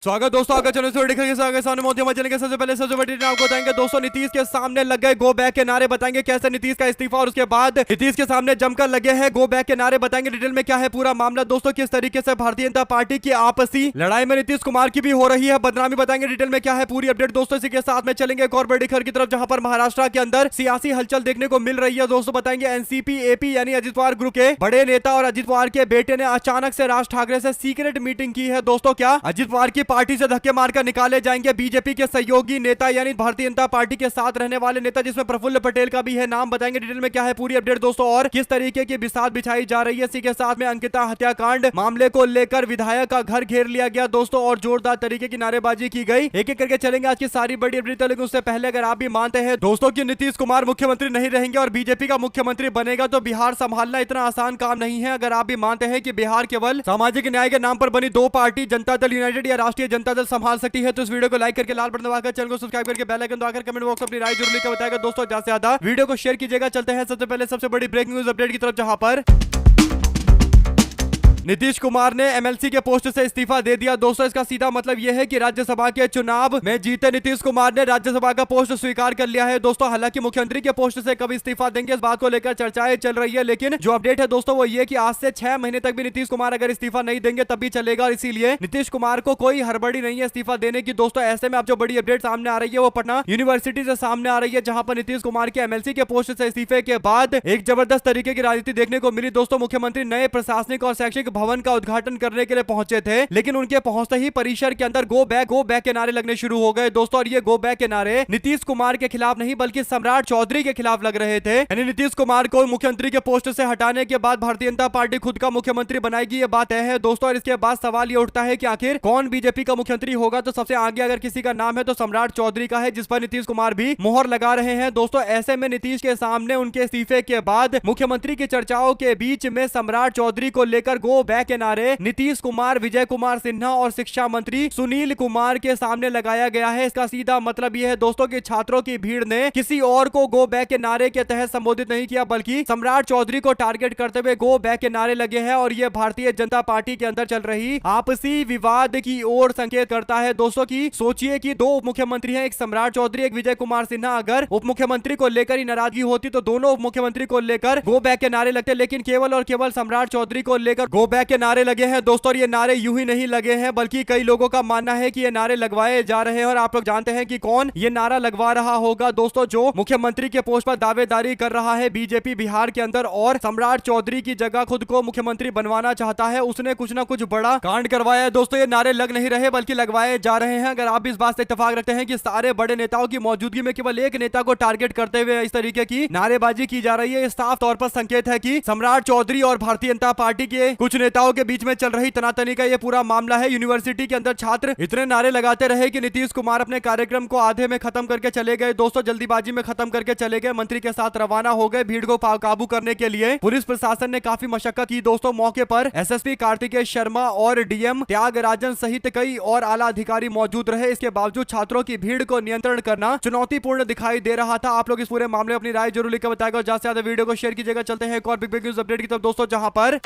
स्वागत दोस्तों, आगे चैनल से दिखाएंगे सामने मोदी चैनल के सबसे पहले सबसे बड़ी आपको बताएंगे दोस्तों, नीतीश के सामने लग गए गो बैक के नारे। बताएंगे कैसे नीतीश का इस्तीफा और उसके बाद नीतीश के सामने जमकर लगे हैं गो बैक के नारे। बताएंगे डिटेल में क्या है पूरा मामला दोस्तों, किस तरीके से भारतीय जनता पार्टी की आपसी लड़ाई में नीतीश कुमार की भी हो रही है बदनामी। बताएंगे डिटेल में क्या है पूरी अपडेट दोस्तों। इसी के साथ में चलेंगे एक और बड़ी खबर की तरफ, जहां पर महाराष्ट्र के अंदर सियासी हलचल देखने को मिल रही है दोस्तों। बताएंगे एनसीपी एपी यानी अजित पवार ग्रुप के बड़े नेता और अजित पवार के बेटे ने अचानक से राज ठाकरे से सीक्रेट मीटिंग की है दोस्तों। क्या अजित पवार की पार्टी से धक्के मार कर निकाले जाएंगे बीजेपी के सहयोगी नेता यानी भारतीय जनता पार्टी के साथ रहने वाले नेता, जिसमें प्रफुल्ल पटेल का भी है नाम। बताएंगे डिटेल में क्या है पूरी अपडेट दोस्तों, और किस तरीके की बिसात बिछाई जा रही है। इसी के साथ में अंकिता हत्याकांड मामले को लेकर विधायक का घर घेर लिया गया दोस्तों, और जोरदार तरीके की नारेबाजी की गई। एक एक करके चलेंगे आज की सारी बड़ी अपडेट। लेकिन उससे पहले अगर आप भी मानते हैं दोस्तों कि नीतीश कुमार मुख्यमंत्री नहीं रहेंगे और बीजेपी का मुख्यमंत्री बनेगा, तो बिहार संभालना इतना आसान काम नहीं है। अगर आप भी मानते हैं कि बिहार केवल सामाजिक न्याय के नाम पर बनी दो पार्टी जनता दल यूनाइटेड या राष्ट्रीय जनता दल संभाल सकती है, तो इस वीडियो को लाइक करके लाल बटन दबाकर चैनल को सब्सक्राइब करके बेल आइकन दबाकर कमेंट बॉक्स अपनी राय जरूर लिखकर बताएगा दोस्तों। ज्यादा से ज्यादा वीडियो को शेयर कीजिएगा। चलते हैं सबसे पहले सबसे बड़ी ब्रेकिंग न्यूज अपडेट की तरफ, जहां पर नीतीश कुमार ने एमएलसी के पोस्ट से इस्तीफा दे दिया दोस्तों। इसका सीधा मतलब यह है कि राज्यसभा के चुनाव में जीते नीतीश कुमार ने राज्यसभा का पोस्ट स्वीकार कर लिया है दोस्तों। हालांकि मुख्यमंत्री के पोस्ट से कब इस्तीफा देंगे इस बात को लेकर चर्चाएं चल रही है, लेकिन जो अपडेट है दोस्तों वो ये कि आज से 6 महीने तक भी नीतीश कुमार अगर इस्तीफा नहीं देंगे तब भी चलेगा। और इसीलिए नीतीश कुमार को कोई हड़बड़ी नहीं है इस्तीफा देने की दोस्तों। ऐसे में अब जो बड़ी अपडेट सामने आ रही है वो पटना यूनिवर्सिटी से सामने आ रही है, जहां पर नीतीश कुमार के एमएलसी के पोस्ट से इस्तीफे के बाद एक जबरदस्त तरीके की राजनीति देखने को मिली दोस्तों। मुख्यमंत्री नए प्रशासनिक और शैक्षिक भवन का उद्घाटन करने के लिए पहुंचे थे, लेकिन उनके पहुंचते ही परिसर के अंदर गो बैक के नारे लगने शुरू हो गए दोस्तों। और ये गो बैक के नारे नीतीश कुमार के खिलाफ नहीं बल्कि सम्राट चौधरी के खिलाफ लग रहे थे। यानी नीतीश कुमार को मुख्यमंत्री के पोस्ट से हटाने के बाद भारतीय जनता पार्टी खुद का मुख्यमंत्री बनाएगी, ये बात तय है दोस्तों। और इसके बाद सवाल ये उठता है कि आखिर कौन बीजेपी का मुख्यमंत्री होगा, तो सबसे आगे अगर किसी का नाम है तो सम्राट चौधरी का है, जिस पर नीतीश कुमार भी मोहर लगा रहे हैं दोस्तों। ऐसे में नीतीश के सामने उनके इस्तीफे के बाद मुख्यमंत्री की चर्चाओं के बीच में सम्राट चौधरी को लेकर गो बैक के नारे नीतीश कुमार, विजय कुमार सिन्हा और शिक्षा मंत्री सुनील कुमार के सामने लगाया गया है। इसका सीधा मतलब यह है दोस्तों कि छात्रों की भीड़ ने किसी और को गो बैक के नारे के तहत संबोधित नहीं किया, बल्कि सम्राट चौधरी को टारगेट करते हुए गो बैक के नारे लगे हैं। और यह भारतीय जनता पार्टी के अंदर चल रही आपसी विवाद की ओर संकेत करता है दोस्तों। की सोचिए कि दो उप मुख्यमंत्री हैं, एक सम्राट चौधरी एक विजय कुमार सिन्हा। अगर उप मुख्यमंत्री को लेकर ही नाराजगी होती तो दोनों उप मुख्यमंत्री को लेकर गो बैक के नारे लगते, लेकिन केवल और केवल सम्राट चौधरी को लेकर गो बैक के नारे लगे हैं दोस्तों। ये नारे यूं ही नहीं लगे हैं, बल्कि कई लोगों का मानना है कि ये नारे लगवाए जा रहे हैं। और आप लोग जानते हैं कि कौन ये नारा लगवा रहा होगा दोस्तों, जो मुख्यमंत्री के पोस्ट पर दावेदारी कर रहा है बीजेपी बिहार के अंदर और सम्राट चौधरी की जगह खुद को मुख्यमंत्री बनवाना चाहता है। उसने कुछ ना कुछ बड़ा कांड करवाया है दोस्तों। ये नारे लग नहीं रहे बल्कि लगवाए जा रहे हैं। अगर आप इस बात से इत्तेफाक रखते हैं कि सारे बड़े नेताओं की मौजूदगी में केवल एक नेता को टारगेट करते हुए इस तरीके की नारेबाजी की जा रही है, साफ तौर पर संकेत है कि सम्राट चौधरी और भारतीय जनता पार्टी के कुछ नेताओं के बीच में चल रही तनातनी का ये पूरा मामला है। यूनिवर्सिटी के अंदर छात्र इतने नारे लगाते रहे कि नीतीश कुमार अपने कार्यक्रम को आधे में खत्म करके चले गए दोस्तों, जल्दीबाजी में खत्म करके चले गए। मंत्री के साथ रवाना हो गए। भीड़ को काबू करने के लिए पुलिस प्रशासन ने काफी मशक्कत की दोस्तों। मौके पर एसएसपी कार्तिकेय शर्मा और डीएम त्यागराजन सहित कई और आला अधिकारी मौजूद रहे। इसके बावजूद छात्रों की भीड़ को नियंत्रण करना चुनौतीपूर्ण दिखाई दे रहा था। आप लोग इस पूरे मामले में अपनी राय जरूर लिखकर बताएगा। ज्यादा से ज्यादा वीडियो को शेयर कीजिएगा। चलते हैं एक और बिग न्यूज अपडेट की तरफ दोस्तों, जहां पर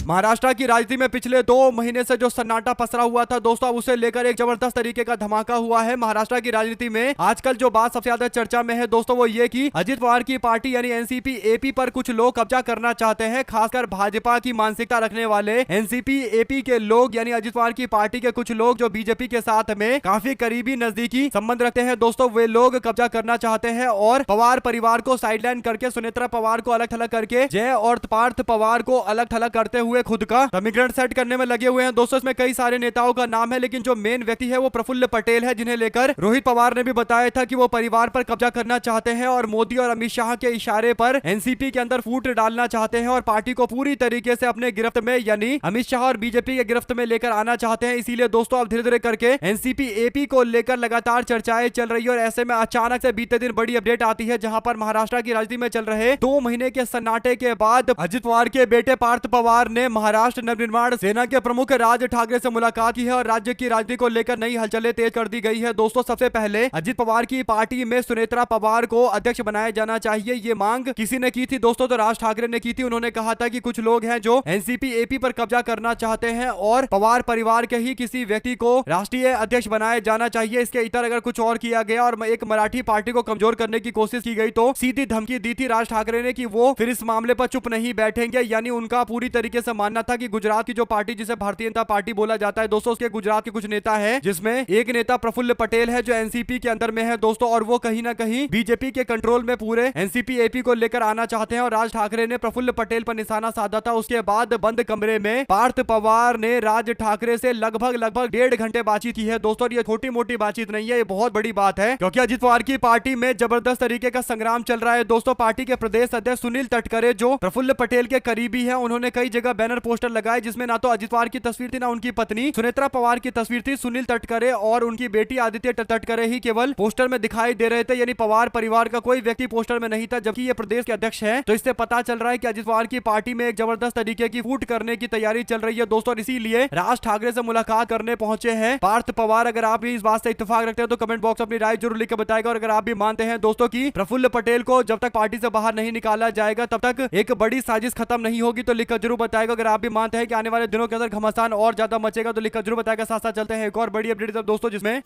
महाराष्ट्र की राजनीति में पिछले 2 महीने से जो सन्नाटा पसरा हुआ था दोस्तों, उसे लेकर एक जबरदस्त तरीके का धमाका हुआ है। महाराष्ट्र की राजनीति में आजकल जो बात सबसे ज्यादा चर्चा में है दोस्तों वो ये कि अजित पवार की पार्टी यानी एनसीपी एपी पर कुछ लोग कब्जा करना चाहते हैं। खासकर भाजपा की मानसिकता रखने वाले एनसीपी एपी के लोग यानी अजित पवार की पार्टी के कुछ लोग जो बीजेपी के साथ में काफी करीबी नजदीकी संबंध रखते हैं दोस्तों, वे लोग कब्जा करना चाहते हैं और पवार परिवार को साइडलाइन करके सुनेत्रा पवार को अलग थलग करके जय और पार्थ पवार को अलग थलग करते हुए खुद का समीकरण सेट करने में लगे हुए हैं दोस्तों। इसमें कई सारे नेताओं का नाम है, लेकिन जो मेन व्यक्ति है वो प्रफुल्ल पटेल है, जिन्हें लेकर रोहित पवार ने भी बताया था कि वो परिवार पर कब्जा करना चाहते हैं और मोदी और अमित शाह के इशारे पर एनसीपी के अंदर फूट डालना चाहते हैं और पार्टी को पूरी तरीके से अपने गिरफ्त में यानी अमित शाह और बीजेपी के गिरफ्त में लेकर आना चाहते हैं। इसीलिए दोस्तों अब धीरे धीरे करके एनसीपी एपी को लेकर लगातार चर्चाएं चल रही है। और ऐसे में अचानक से बीते दिन बड़ी अपडेट आती है, जहां पर महाराष्ट्र की राजनीति में चल रहे 2 महीने के सन्नाटे के बाद अजित पवार के बेटे पार्थ पवार ने ने महाराष्ट्र नवनिर्माण सेना के प्रमुख राज ठाकरे से मुलाकात की है और राज्य की राजनीति को लेकर नई हलचलें तेज कर दी गई है। दोस्तों, सबसे पहले अजित पवार की पार्टी में सुनेत्रा पवार को अध्यक्ष बनाया जाना चाहिए, ये मांग किसी ने की थी दोस्तों, तो राज ठाकरे ने की थी। उन्होंने कहा था कि कुछ लोग हैं जो एनसीपी एपी पर कब्जा करना चाहते हैं और पवार परिवार के ही किसी व्यक्ति को राष्ट्रीय अध्यक्ष बनाया जाना चाहिए। इसके इतर अगर कुछ और किया गया और एक मराठी पार्टी को कमजोर करने की कोशिश की गई तो सीधी धमकी दी थी राज ठाकरे ने कि वो फिर इस मामले पर चुप नहीं बैठेंगे। यानी उनका पूरी तरीके से मानना था कि गुजरात की जो पार्टी जिसे भारतीय जनता पार्टी बोला जाता है दोस्तों, उसके गुजरात के कुछ नेता है, जिसमें एक नेता प्रफुल्ल पटेल है जो एनसीपी के अंदर में है दोस्तों, और वो कहीं ना कहीं बीजेपी के कंट्रोल में पूरे एनसीपी एपी को लेकर आना चाहते हैं और राज ठाकरे ने प्रफुल्ल पटेल पर निशाना साधा था। उसके बाद बंद कमरे में पार्थ पवार ने राज ठाकरे से लगभग 1.5 घंटे बातचीत की है दोस्तों। ये छोटी मोटी बातचीत नहीं है, ये बहुत बड़ी बात है, क्योंकि अजित पवार की पार्टी में जबरदस्त तरीके का संग्राम चल रहा है दोस्तों। पार्टी के प्रदेश अध्यक्ष सुनील तटकरे जो प्रफुल्ल पटेल के करीबी हैं, उन्होंने कई जगह बैनर पोस्टर लगाए जिसमें ना तो अजित पवार की तस्वीर थी ना उनकी पत्नी सुनेत्रा पवार की तस्वीर थी। सुनील तटकरे और उनकी बेटी आदित्य तटकरे ही केवल पोस्टर में दिखाई दे रहे थे, यानी पवार परिवार का कोई व्यक्ति पोस्टर में नहीं था, जबकि ये प्रदेश के अध्यक्ष है। तो इससे पता चल रहा है कि अजित पवार की पार्टी में एक जबरदस्त तरीके की फूट करने की तैयारी चल रही है दोस्तों, और इसीलिए राज ठाकरे से मुलाकात करने पहुंचे हैं पार्थ पवार। अगर आप भी इस बात से इत्तेफाक रखते हैं तो कमेंट बॉक्स अपनी राय जरूर लिखकर बताएगा, और अगर आप भी मानते हैं दोस्तों की प्रफुल्ल पटेल को जब तक पार्टी से बाहर नहीं निकाला जाएगा तब तक एक बड़ी साजिश खत्म नहीं होगी, तो लिखकर जरूर बताएगा। अगर आप भी मानते हैं कि आने वाले दिनों के अंदर घमासान और ज्यादा मचेगा तो लिखकर जरूर बताएगा। साथ साथ चलते हैं एक और बड़ी अपडेट दोस्तों, जिसमें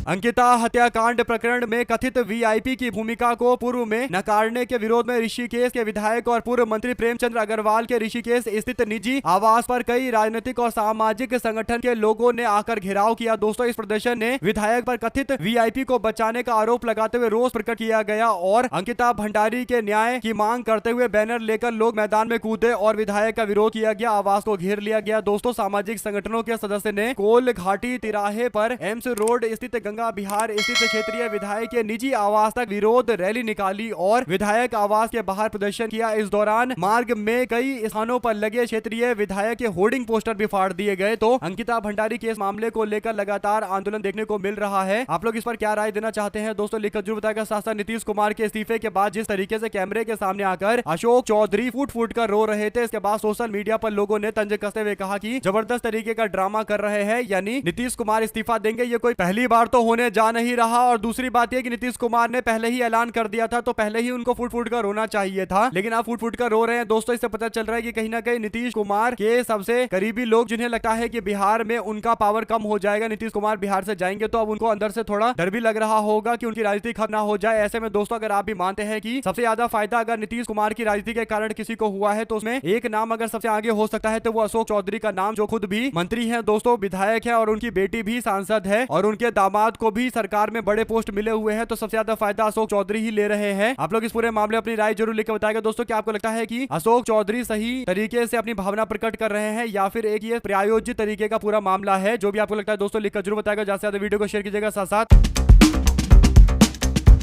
अंकिता हत्याकांड प्रकरण में कथित वीआईपी की भूमिका को पूर्व में नकारने के विरोध में ऋषिकेश के विधायक और पूर्व मंत्री प्रेमचंद्र अग्रवाल के ऋषिकेश स्थित निजी आवास पर कई राजनीतिक और सामाजिक संगठन के लोगों ने आकर घेराव किया दोस्तों। इस प्रदर्शन ने विधायक पर कथित वीआईपी को बचाने का आरोप लगाते हुए रोष प्रकट किया गया और अंकिता भंडारी के न्याय की मांग करते हुए बैनर लेकर लोग मैदान में कूदे और विधायक का विरोध किया गया। आवास को घेर लिया गया दोस्तों। सामाजिक संगठनों के सदस्य ने कोल घाटी तिराहे पर एम्स रोड स्थित बिहार स्थित क्षेत्रीय विधायक के निजी आवास तक विरोध रैली निकाली और विधायक आवास के बाहर प्रदर्शन किया। इस दौरान मार्ग में कई स्थानों पर लगे क्षेत्रीय विधायक के होर्डिंग पोस्टर भी फाड़ दिए गए। तो अंकिता भंडारी के इस मामले को लेकर लगातार आंदोलन देखने को मिल रहा है। आप लोग इस पर क्या राय देना चाहते हैं दोस्तों, लिखकर जरूर बताएगा। साथ साथ नीतीश कुमार के इस्तीफे के बाद जिस तरीके से कैमरे के सामने आकर अशोक चौधरी फूट फूट कर रो रहे थे, इसके बाद सोशल मीडिया पर लोगों ने तंज कसते हुए कहा कि जबरदस्त तरीके का ड्रामा कर रहे हैं, यानी नीतीश कुमार इस्तीफा देंगे, ये कोई पहली बार तो होने जा नहीं रहा। और दूसरी बात यह कि नीतीश कुमार ने पहले ही ऐलान कर दिया था, तो पहले ही उनको फूट फूट कर रोना चाहिए था, लेकिन आप फूट फूट कर रो रहे हैं दोस्तों। इससे पता चल रहा है कि कहीं ना कहीं नीतीश कुमार के सबसे करीबी लोग, जिन्हें लगता है कि बिहार में उनका पावर कम हो जाएगा, नीतीश कुमार बिहार से जाएंगे, तो अब उनको अंदर से थोड़ा डर भी लग रहा होगा कि उनकी राजनीति खत्म ना हो जाए। ऐसे में दोस्तों, अगर आप भी मानते हैं कि सबसे ज्यादा फायदा अगर नीतीश कुमार की राजनीति के कारण किसी को हुआ है, तो उसमें एक नाम अगर सबसे आगे हो सकता है तो वो अशोक चौधरी का नाम, जो खुद भी मंत्री है दोस्तों, विधायक है, और उनकी बेटी भी सांसद है, और उनके दामाद को भी सरकार में बड़े पोस्ट मिले हुए हैं। तो सबसे ज्यादा फायदा अशोक चौधरी ही ले रहे हैं। आप लोग इस पूरे मामले अपनी राय जरूर लिखकर बताएगा दोस्तों। क्या आपको लगता है कि अशोक चौधरी सही तरीके से अपनी भावना प्रकट कर रहे हैं या फिर एक ये प्रायोजित तरीके का पूरा मामला है? जो भी आपको लगता है दोस्तों लिखकर जरूर बताएगा। ज्यादा से ज्यादा वीडियो को शेयर कीजिएगा। साथ साथ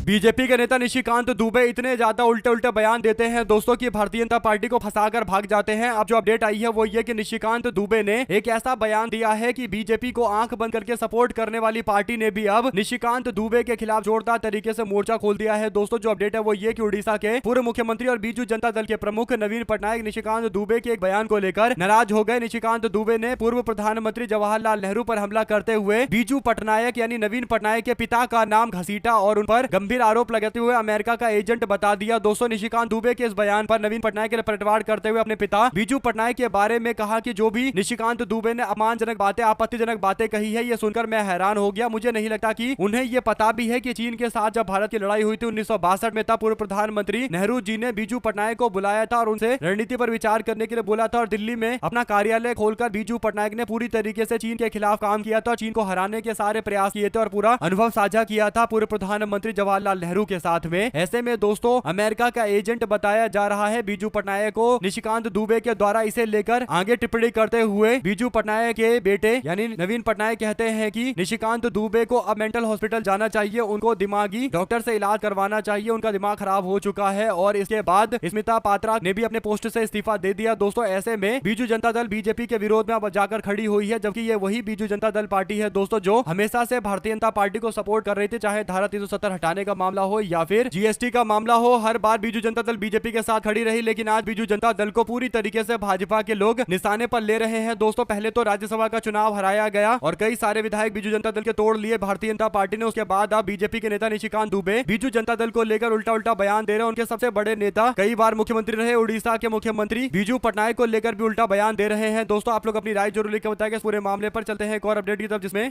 बीजेपी के नेता निशिकांत दुबे इतने ज्यादा उल्टे उल्टे बयान देते हैं दोस्तों कि भारतीय जनता पार्टी को फंसाकर भाग जाते हैं। अब जो अपडेट आई है वो ये कि निशिकांत दुबे ने एक ऐसा बयान दिया है कि बीजेपी को आंख बंद करके सपोर्ट करने वाली पार्टी ने भी अब निशिकांत दुबे के खिलाफ जोरदार तरीके से मोर्चा खोल दिया है दोस्तों। जो अपडेट है वो ये कि उड़ीसा के पूर्व मुख्यमंत्री और बीजू जनता दल के प्रमुख नवीन पटनायक निशिकांत दुबे के एक बयान को लेकर नाराज हो गए। निशिकांत दुबे ने पूर्व प्रधानमंत्री जवाहरलाल नेहरू पर हमला करते हुए बीजू पटनायक यानी नवीन पटनायक के पिता का नाम घसीटा और उन पर गंभीर आरोप लगाते हुए अमेरिका का एजेंट बता दिया दोस्तों। निशिकांत दुबे के इस बयान पर नवीन पटनायक ने पलटवार करते हुए अपने पिता बीजू पटनायक के बारे में कहा कि जो भी निशिकांत दुबे ने अपमानजनक बातें, आपत्तिजनक बातें कही है, ये सुनकर मैं हैरान हो गया। मुझे नहीं लगता कि उन्हें ये पता भी है कि चीन के साथ जब भारत की लड़ाई हुई थी 1962 में, तब पूर्व प्रधानमंत्री नेहरू जी ने बीजू पटनायक को बुलाया था और उनसे रणनीति पर विचार करने के लिए बोला था, और दिल्ली में अपना कार्यालय खोलकर बीजू पटनायक ने पूरी तरीके से चीन के खिलाफ काम किया था, चीन को हराने के सारे प्रयास किए थे और पूरा अनुभव साझा किया था पूर्व प्रधानमंत्री जवाहरलाल नेहरू के साथ में। ऐसे में दोस्तों अमेरिका का एजेंट बताया जा रहा है बीजू पटनायक को। निशिकांत दुबे के द्वारा इसे लेकर आगे टिप्पणी करते हुए बीजू पटनायक के बेटे यानी नवीन पटनायक कहते हैं कि निशिकांत दुबे को अब मेंटल हॉस्पिटल जाना चाहिए, उनको दिमागी डॉक्टर से इलाज करवाना चाहिए, उनका दिमाग खराब हो चुका है। और इसके बाद स्मिता पात्रा ने भी अपने पोस्ट से इस्तीफा दे दिया दोस्तों। ऐसे में बीजू जनता दल बीजेपी के विरोध में अब जाकर खड़ी हुई है, जबकि ये वही बीजू जनता दल पार्टी है दोस्तों जो हमेशा से भारतीय जनता पार्टी को सपोर्ट कर रही थी, चाहे धारा 370 हटाने का का मामला हो या फिर जीएसटी का मामला हो, हर बार बीजू जनता दल बीजेपी के साथ खड़ी रही, लेकिन आज बीजू जनता दल को पूरी तरीके से भाजपा के लोग निशाने पर ले रहे हैं। दोस्तों पहले तो राज्यसभा का चुनाव हराया गया और कई सारे विधायक बीजू जनता दल के तोड़ लिए भारतीय जनता पार्टी ने। उसके बाद अब बीजेपी के नेता निशिकांत दुबे बीजू जनता दल को लेकर उल्टा उल्टा बयान दे रहे हैं। उनके सबसे बड़े नेता कई बार मुख्यमंत्री रहे उड़ीसा के मुख्यमंत्री बीजू पटनायक को लेकर भी उल्टा बयान दे रहे हैं। दोस्तों आप लोग अपनी राय जरूर लिखकर बताएंगे। इस पूरे मामले पर चलते हैं एक और अपडेट की तरफ, जिसमें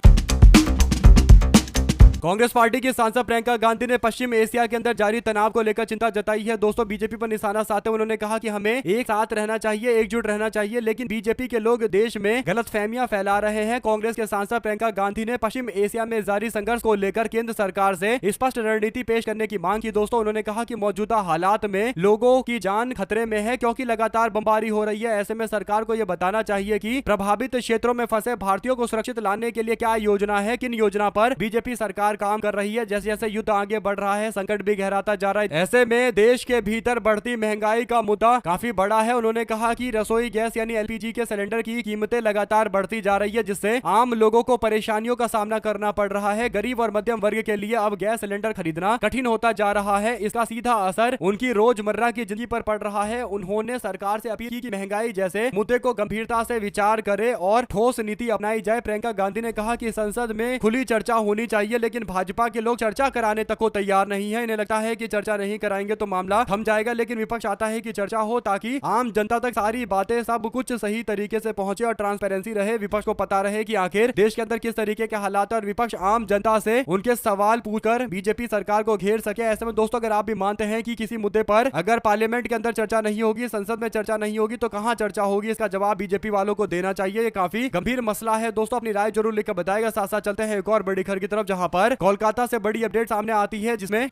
कांग्रेस पार्टी की सांसद प्रियंका गांधी ने पश्चिम एशिया के अंदर जारी तनाव को लेकर चिंता जताई है। दोस्तों बीजेपी पर निशाना साधते हुए उन्होंने कहा कि हमें एक साथ रहना चाहिए, एकजुट रहना चाहिए, लेकिन बीजेपी के लोग देश में गलतफहमियां फैला रहे हैं। कांग्रेस के सांसद प्रियंका गांधी ने पश्चिम एशिया में जारी संघर्ष को लेकर केंद्र सरकार से स्पष्ट रणनीति पेश करने की मांग की। दोस्तों उन्होंने कहा कि मौजूदा हालात में लोगों की जान खतरे में है, क्योंकि लगातार बमबारी हो रही है। ऐसे में सरकार को यह बताना चाहिए कि प्रभावित क्षेत्रों में फंसे भारतीयों को सुरक्षित लाने के लिए क्या योजना है, किन योजना पर बीजेपी सरकार काम कर रही है। जैसे जैसे युद्ध आगे बढ़ रहा है, संकट भी गहराता जा रहा है, ऐसे में देश के भीतर बढ़ती महंगाई का मुद्दा काफी बड़ा है। उन्होंने कहा कि रसोई गैस यानी एलपीजी के सिलेंडर की कीमतें लगातार बढ़ती जा रही है, जिससे आम लोगों को परेशानियों का सामना करना पड़ रहा है। गरीब और मध्यम वर्ग के लिए अब गैस सिलेंडर खरीदना कठिन होता जा रहा है। इसका सीधा असर उनकी रोजमर्रा की जिंदगी पर पड़ रहा है। उन्होंने सरकार से अपील की कि महंगाई जैसे मुद्दे को गंभीरता से विचार करे और ठोस नीति अपनाई जाए। प्रियंका गांधी ने कहा कि संसद में खुली चर्चा होनी चाहिए, लेकिन भाजपा के लोग चर्चा कराने तक को तैयार नहीं है। इन्हें लगता है कि चर्चा नहीं कराएंगे तो मामला थम जाएगा, लेकिन विपक्ष चाहता है कि चर्चा हो ताकि आम जनता तक सारी बातें सब कुछ सही तरीके से पहुंचे और ट्रांसपेरेंसी रहे। विपक्ष को पता रहे कि आखिर देश के अंदर किस तरीके के हालात है और विपक्ष आम जनता से उनके सवाल पूछकर बीजेपी सरकार को घेर सके। ऐसे में दोस्तों अगर आप भी मानते हैं कि किसी मुद्दे पर अगर पार्लियामेंट के अंदर चर्चा नहीं होगी, संसद में चर्चा नहीं होगी, तो कहां चर्चा होगी, इसका जवाब बीजेपी वालों को देना चाहिए। ये काफी गंभीर मसला है। दोस्तों अपनी राय जरूर लिखकर बताएगा। साथ साथ चलते हैं एक और बड़ी खबर की तरफ, जहां पर कोलकाता से बड़ी अपडेट सामने आती है, जिसमें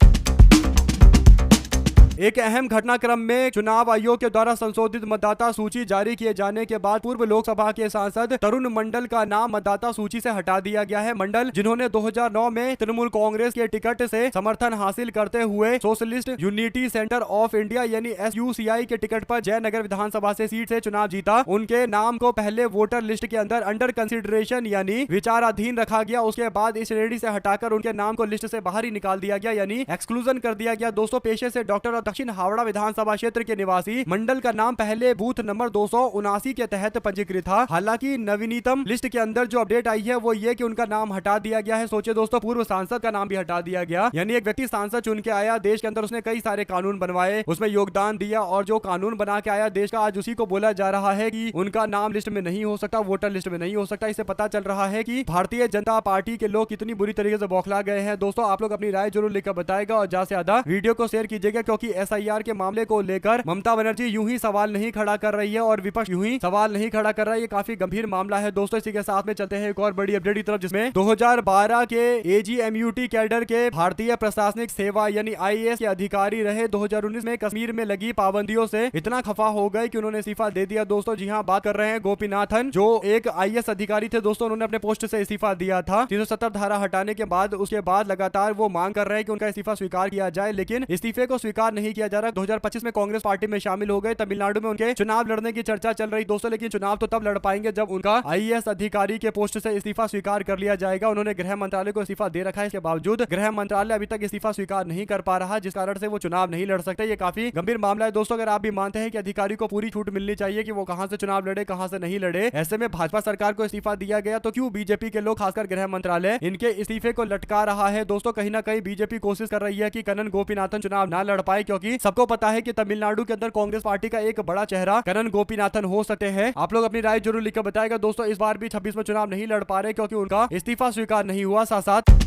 एक अहम घटनाक्रम में चुनाव आयोग के द्वारा संशोधित मतदाता सूची जारी किए जाने के बाद पूर्व लोकसभा के सांसद तरुण मंडल का नाम मतदाता सूची से हटा दिया गया है। मंडल जिन्होंने 2009 में तृणमूल कांग्रेस के टिकट से समर्थन हासिल करते हुए socialist unity centre of India यानी SUCI के टिकट पर जयनगर विधानसभा से सीट से चुनाव जीता, उनके नाम को पहले वोटर लिस्ट के अंदर अंडर कंसिडरेशन यानी विचाराधीन रखा गया। उसके बाद इस श्रेणी से हटाकर उनके नाम को लिस्ट से बाहर ही निकाल दिया गया, यानी एक्सक्लूजन कर दिया गया। दोस्तों पेशे से डॉक्टर दक्षिण हावड़ा विधानसभा क्षेत्र के निवासी मंडल का नाम पहले बूथ नंबर 279 के तहत पंजीकृत था। हालांकि नवीनतम लिस्ट के अंदर जो अपडेट आई है वो ये कि उनका नाम हटा दिया गया है। सोचे दोस्तों, पूर्व सांसद का नाम भी हटा दिया गया, यानी एक व्यक्ति सांसद चुन के आया, देश के अंदर उसने कई सारे कानून बनवाए, उसमें योगदान दिया और जो कानून बना के आया देश का, आज उसी को बोला जा रहा है कि उनका नाम लिस्ट में नहीं हो सकता, वोटर लिस्ट में नहीं हो सकता। इससे पता चल रहा है कि भारतीय जनता पार्टी के लोग कितनी बुरी तरीके से बौखला गए हैं। दोस्तों आप लोग अपनी राय जरूर लिखकर बताएगा और ज्यादा से ज्यादा वीडियो को शेयर कीजिएगा, क्योंकि SIR के मामले को लेकर ममता बनर्जी यूं ही सवाल नहीं खड़ा कर रही है और विपक्ष यूं ही सवाल नहीं खड़ा कर रहा है। ये काफी गंभीर मामला है। दोस्तों इसी के साथ में चलते हैं एक और बड़ी अपडेट की तरफ, जिसमें 2012 के AGMUT कैडर के भारतीय प्रशासनिक सेवा यानी IAS के अधिकारी रहे 2019 में कश्मीर में लगी पाबंदियों से इतना खफा हो गए कि उन्होंने इस्तीफा दे दिया। दोस्तों जी हाँ, बात कर रहे हैं गोपीनाथन, जो एक IAS अधिकारी थे। दोस्तों उन्होंने अपने पोस्ट से इस्तीफा दिया था 370 धारा हटाने के बाद। उसके बाद लगातार वो मांग कर रहे हैं कि उनका इस्तीफा स्वीकार किया जाए, लेकिन इस्तीफे को स्वीकार नहीं किया जा रहा। 2025 में कांग्रेस पार्टी में शामिल हो गए। तमिलनाडु में उनके चुनाव लड़ने की चर्चा चल रही दोस्तों, लेकिन चुनाव तो तब लड़ पाएंगे जब उनका IAS अधिकारी के पोस्ट से इस्तीफा स्वीकार कर लिया जाएगा। उन्होंने गृह मंत्रालय को इस्तीफा दे रखा है, इसके बावजूद गृह मंत्रालय अभी तक इस्तीफा स्वीकार नहीं कर पा रहा, जिस कारण से वो चुनाव नहीं लड़ सकते। ये काफी गंभीर मामला है। दोस्तों अगर आप भी मानते हैं कि अधिकारी को पूरी छूट मिलनी चाहिए कि वो कहां से चुनाव लड़े, कहां से नहीं लड़े, ऐसे में भाजपा सरकार को इस्तीफा दिया गया, तो क्यों बीजेपी के लोग खासकर गृह मंत्रालय इनके इस्तीफे को लटका रहा है। दोस्तों कहीं ना कहीं बीजेपी कोशिश कर रही है कि कन्नन गोपीनाथन चुनाव ना लड़ पाए, क्योंकि सबको पता है कि तमिलनाडु के अंदर कांग्रेस पार्टी का एक बड़ा चेहरा कन्नन गोपीनाथन हो सकते हैं। आप लोग अपनी राय जरूर लिखकर बताएगा। दोस्तों इस बार भी 26 में चुनाव नहीं लड़ पा रहे, क्योंकि उनका इस्तीफा स्वीकार नहीं हुआ। साथ साथ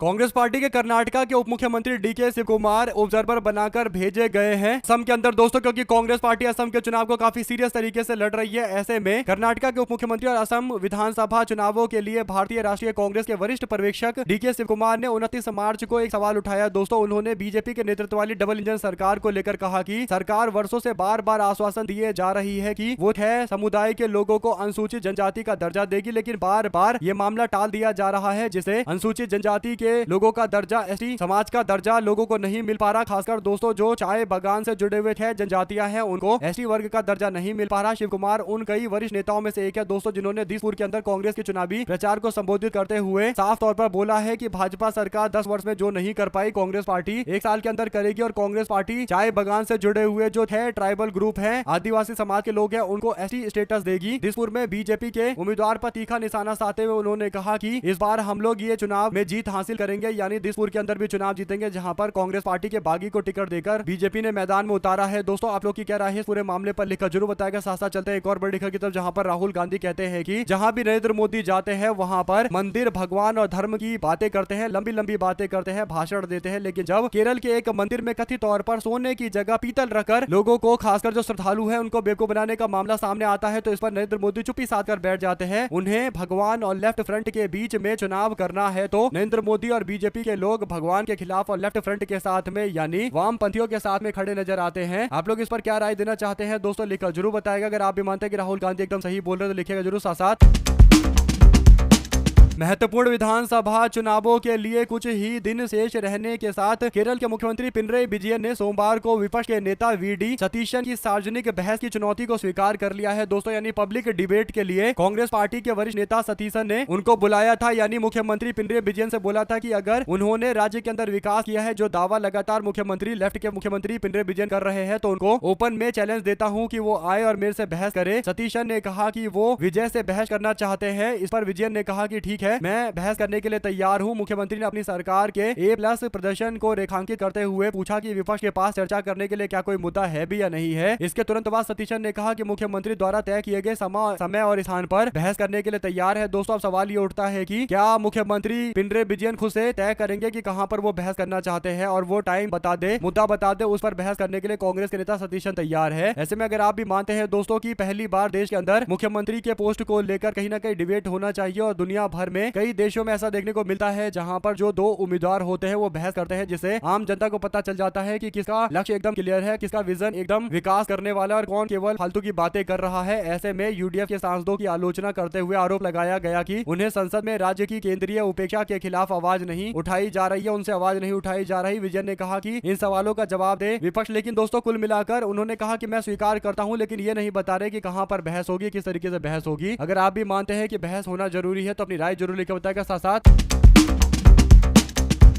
कांग्रेस पार्टी के कर्नाटका के उप मुख्यमंत्री DK शिवकुमार ऑब्जर्वर बनाकर भेजे गए हैं असम के अंदर दोस्तों, क्योंकि कांग्रेस पार्टी असम के चुनाव को काफी सीरियस तरीके से लड़ रही है। ऐसे में कर्नाटका के उप मुख्यमंत्री और असम विधानसभा चुनावों के लिए भारतीय राष्ट्रीय कांग्रेस के वरिष्ठ पर्यवेक्षक DK शिवकुमार ने 29 मार्च को एक सवाल उठाया। दोस्तों उन्होंने बीजेपी के नेतृत्व वाली डबल इंजन सरकार को लेकर कहा कि सरकार वर्षों से बार बार आश्वासन दिए जा रही है कि वो है समुदाय के लोगों को अनुसूचित जनजाति का दर्जा देगी, लेकिन बार बार ये मामला टाल दिया जा रहा है, जिसे अनुसूचित जनजाति के लोगों का दर्जा, एसटी समाज का दर्जा लोगों को नहीं मिल पा रहा। खासकर दोस्तों जो चाय बागान से जुड़े हुए थे जनजातियां हैं उनको एसटी वर्ग का दर्जा नहीं मिल पा रहा। शिव कुमार उन कई वरिष्ठ नेताओं में से एक है दोस्तों जिन्होंने दिसपुर के अंदर कांग्रेस के चुनावी प्रचार को संबोधित करते हुए साफ तौर पर बोला है कि भाजपा सरकार 10 वर्ष में जो नहीं कर पाई कांग्रेस पार्टी 1 साल के अंदर करेगी और कांग्रेस पार्टी चाय बागान से जुड़े हुए जो थे ट्राइबल ग्रुप है, आदिवासी समाज के लोग हैं, उनको एसटी स्टेटस देगी। दिसपुर में बीजेपी के उम्मीदवार पर तीखा निशाना साधते हुए उन्होंने कहा कि इस बार हम लोग ये चुनाव में जीत हासिल करेंगे, यानी दिसपुर के अंदर भी चुनाव जीतेंगे जहां पर कांग्रेस पार्टी के बागी को टिकट देकर बीजेपी ने मैदान में उतारा है। दोस्तों आप लोग की क्या राय है इस पूरे मामले पर लिखकर जरूर बताएगा। साथ साथ चलते हैं एक और बड़ी खबर की तरफ जहां पर राहुल गांधी कहते हैं कि जहां भी नरेंद्र मोदी जाते हैं वहां पर मंदिर, भगवान और धर्म की बातें करते हैं, लंबी लंबी बातें करते हैं, भाषण देते हैं, लेकिन जब केरल के एक मंदिर में कथित तौर पर सोने की जगह पीतल रखकर लोगों को, खासकर जो श्रद्धालु हैं उनको बेवकूफ बनाने का मामला सामने आता है तो इस पर नरेंद्र मोदी चुप्पी साध कर बैठ जाते हैं। उन्हें भगवान और लेफ्ट फ्रंट के बीच में चुनाव करना है तो नरेंद्र मोदी और बीजेपी के लोग भगवान के खिलाफ और लेफ्ट फ्रंट के साथ में यानी वामपंथियों के साथ में खड़े नजर आते हैं। आप लोग इस पर क्या राय देना चाहते हैं दोस्तों लिखकर जरूर बताएगा। अगर आप भी मानते हैं कि राहुल गांधी एकदम सही बोल रहे हैं तो लिखिएगा जरूर। साथ साथ महत्वपूर्ण विधानसभा चुनावों के लिए कुछ ही दिन शेष रहने के साथ केरल के मुख्यमंत्री पिनरई विजयन ने सोमवार को विपक्ष के नेता वीडी सतीशन की सार्वजनिक बहस की चुनौती को स्वीकार कर लिया है दोस्तों, यानी पब्लिक डिबेट के लिए कांग्रेस पार्टी के वरिष्ठ नेता सतीशन ने उनको बुलाया था, यानी मुख्यमंत्री पिनरई विजयन से बोला था कि अगर उन्होंने राज्य के अंदर विकास किया है, जो दावा लगातार मुख्यमंत्री लेफ्ट के मुख्यमंत्री पिनरई विजयन कर रहे हैं, तो उनको ओपन में चैलेंज देता हूं कि वो आए और मेरे से बहस करे। सतीशन ने कहा कि वो विजय से बहस करना चाहते हैं। इस पर विजयन ने कहा कि ठीक है, मैं बहस करने के लिए तैयार हूं। मुख्यमंत्री ने अपनी सरकार के A+ प्रदर्शन को रेखांकित करते हुए पूछा कि विपक्ष के पास चर्चा करने के लिए क्या कोई मुद्दा है भी या नहीं है। इसके तुरंत बाद सतीशन ने कहा कि मुख्यमंत्री द्वारा तय किए गए समय और स्थान पर बहस करने के लिए तैयार है। दोस्तों अब सवाल ये उठता है कि क्या मुख्यमंत्री पिनरई विजयन खुद से तय करेंगे कि कहां पर वो बहस करना चाहते हैं और वो टाइम बता दे, मुद्दा बता दे, उस पर बहस करने के लिए कांग्रेस के नेता सतीशन तैयार है। ऐसे में अगर आप भी मानते हैं दोस्तों की पहली बार देश के अंदर मुख्यमंत्री के पोस्ट को लेकर कहीं ना कहीं डिबेट होना चाहिए और दुनिया भर में कई देशों में ऐसा देखने को मिलता है जहां पर जो 2 उम्मीदवार होते हैं वो बहस करते हैं, जिससे आम जनता को पता चल जाता है कि किसका लक्ष्य एकदम क्लियर है, किसका विजन एकदम विकास करने वाला और कौन केवल फालतू की बातें कर रहा है। ऐसे में यूडीएफ के सांसदों की आलोचना करते हुए आरोप लगाया गया कि उन्हें संसद में राज्य की केंद्रीय उपेक्षा के खिलाफ आवाज नहीं उठाई जा रही है, उनसे आवाज नहीं उठाई जा रही। विजयन ने कहा कि इन सवालों का जवाब दे विपक्ष, लेकिन दोस्तों कुल मिलाकर उन्होंने कहा कि मैं स्वीकार करता हूं, लेकिन ये नहीं बता रहे कि कहां पर बहस होगी, किस तरीके से बहस होगी। अगर आप भी मानते हैं कि बहस होना जरूरी है तो अपनी राय जरूर लिखकर बताएगा। साथ साथ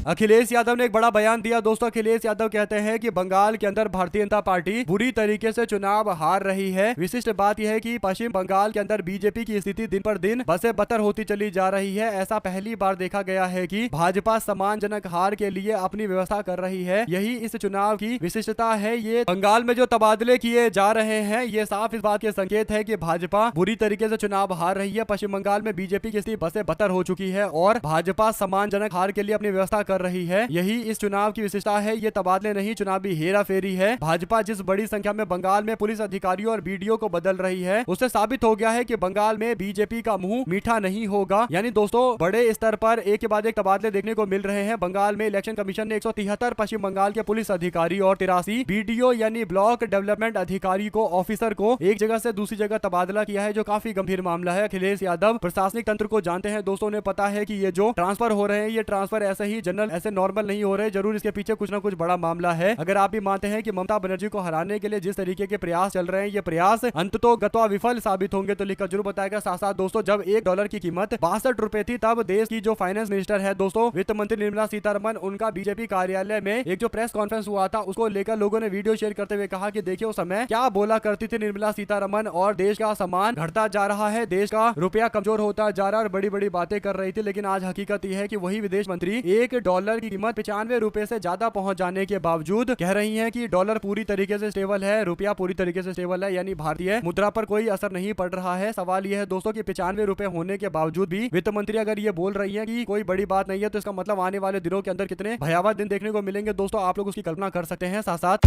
अखिलेश यादव ने एक बड़ा बयान दिया दोस्तों। अखिलेश यादव कहते हैं कि बंगाल के अंदर भारतीय जनता पार्टी बुरी तरीके से चुनाव हार रही है। विशिष्ट बात यह है कि पश्चिम बंगाल के अंदर बीजेपी की स्थिति दिन पर दिन बसे बतर होती चली जा रही है। ऐसा पहली बार देखा गया है कि भाजपा सम्मानजनक हार के लिए अपनी व्यवस्था कर रही है। यही इस चुनाव की विशिष्टता है। ये बंगाल में जो तबादले किए जा रहे हैं ये साफ इस बात के संकेत है कि भाजपा बुरी तरीके से चुनाव हार रही है। पश्चिम बंगाल में बीजेपी की स्थिति बसे बतर हो चुकी है और भाजपा सम्मानजनक हार के लिए अपनी व्यवस्था कर रही है। यही इस चुनाव की विशेषता है। ये तबादले नहीं, चुनावी हेरा फेरी है। भाजपा जिस बड़ी संख्या में बंगाल में पुलिस अधिकारियों और बीडीओ को बदल रही है उससे साबित हो गया है कि बंगाल में बीजेपी का मुंह मीठा नहीं होगा। यानी दोस्तों बड़े स्तर पर एक के बाद एक तबादले देखने को मिल रहे हैं। बंगाल में इलेक्शन कमीशन ने 173 पश्चिम बंगाल के पुलिस अधिकारी और 83 बीडीओ यानी ब्लॉक डेवलपमेंट अधिकारी को, ऑफिसर को एक जगह से दूसरी जगह तबादला किया है, जो काफी गंभीर मामला है। अखिलेश यादव प्रशासनिक तंत्र को जानते हैं दोस्तों, उन्हें पता है कि ये जो ट्रांसफर हो रहे हैं ये ट्रांसफर ऐसे ही जनरल, ऐसे नॉर्मल नहीं हो रहे, जरूर इसके पीछे कुछ ना कुछ बड़ा मामला है। अगर आप भी मानते हैं कि ममता बनर्जी को हराने के लिए जिस तरीके के प्रयास चल रहे हैं ये प्रयास अंततोगत्वा विफल साबित होंगे तो लिखकर जरूर बताएगा। साथ साथ दोस्तों जब $1 की कीमत 62 रुपए थी तब देश की जो फाइनेंस मिनिस्टर है दोस्तों वित्त मंत्री निर्मला सीतारमण, उनका बीजेपी कार्यालय में एक जो प्रेस कॉन्फ्रेंस हुआ था उसको लेकर लोगों ने वीडियो शेयर करते हुए कहा कि देखिए उस समय क्या बोला करती थी निर्मला सीतारमण और देश का सम्मान घटता जा रहा है, देश का रुपया कमजोर होता जा रहा है और बड़ी बड़ी बातें कर रही थी। लेकिन आज हकीकत यह है कि वही विदेश मंत्री $1 की कीमत 95 रुपए से ज्यादा पहुंच जाने के बावजूद कह रही हैं कि डॉलर पूरी तरीके से स्टेबल है, रुपया पूरी तरीके से स्टेबल है, यानी भारतीय मुद्रा पर कोई असर नहीं पड़ रहा है। सवाल यह है दोस्तों कि 95 रुपए होने के बावजूद भी वित्त मंत्री अगर ये बोल रही है कि कोई बड़ी बात नहीं है तो इसका मतलब आने वाले दिनों के अंदर कितने भयावह दिन देखने को मिलेंगे दोस्तों आप लोग उसकी कल्पना कर सकते हैं। साथ साथ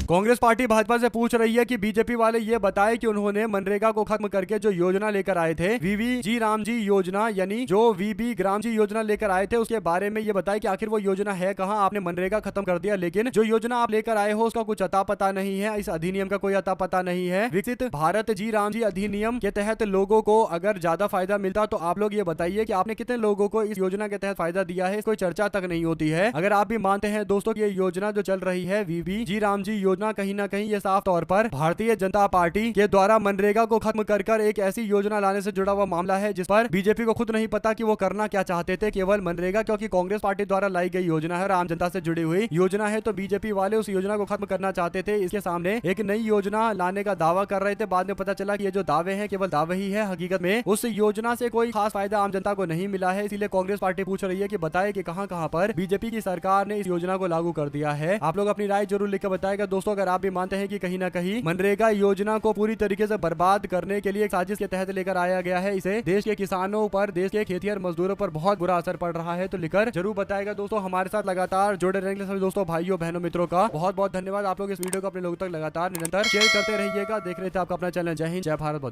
कांग्रेस पार्टी भाजपा से पूछ रही है कि बीजेपी वाले ये बताए कि उन्होंने मनरेगा को खत्म करके जो योजना लेकर आए थे वीवी जी राम जी योजना, यानी जो वीबी ग्राम जी योजना लेकर आए थे, उसके बारे में ये बताए कि आखिर वो योजना है कहां। आपने मनरेगा खत्म कर दिया, लेकिन जो योजना आप लेकर आए हो उसका कुछ अता पता नहीं है, इस अधिनियम का कोई अता पता नहीं है। विकसित भारत जी राम जी अधिनियम के तहत लोगों को अगर ज्यादा फायदा मिलता तो आप लोग ये बताइए कि आपने कितने लोगों को इस योजना के तहत फायदा दिया है, कोई चर्चा तक नहीं होती है। अगर आप भी मानते हैं दोस्तों कि ये योजना जो चल रही है वीबी जी राम जी योजना, कहीं ना कहीं ये साफ तौर पर भारतीय जनता पार्टी के द्वारा मनरेगा को खत्म कर एक ऐसी योजना लाने से जुड़ा हुआ मामला है जिस पर बीजेपी को खुद नहीं पता कि वो करना क्या चाहते थे। केवल मनरेगा क्योंकि कांग्रेस पार्टी द्वारा लाई गई योजना है और आम जनता से जुड़ी हुई योजना है, तो बीजेपी वाले उस योजना को खत्म करना चाहते थे। इसके सामने एक नई योजना लाने का दावा कर रहे थे। बाद में पता चला कि ये जो दावे हैं केवल दावे ही है, हकीकत में उस योजना से कोई खास फायदा आम जनता को नहीं मिला है। इसीलिए कांग्रेस पार्टी पूछ रही है कि बताए कि कहां पर बीजेपी की सरकार ने इस योजना को लागू कर दिया है। आप लोग अपनी राय जरूर लिखकर बताएगा दोस्तों, अगर आप भी मानते हैं कि कहीं ना कहीं मनरेगा योजना को पूरी तरीके से बर्बाद करने के लिए एक साजिश के तहत लेकर आया गया है, इसे देश के किसानों पर, देश के खेतिहर मजदूरों पर बहुत बुरा असर पड़ रहा है, तो लिखकर जरूर बताएगा दोस्तों। हमारे साथ लगातार जुड़े रहेंगे सभी दोस्तों, भाइयों बहनों मित्रों का बहुत बहुत धन्यवाद। आप लोग इस वीडियो को अपने लोगों तक लगातार निरंतर शेयर करते रहिएगा। देख रहे थे आपका अपना चैनल जय हिंद जय भारत।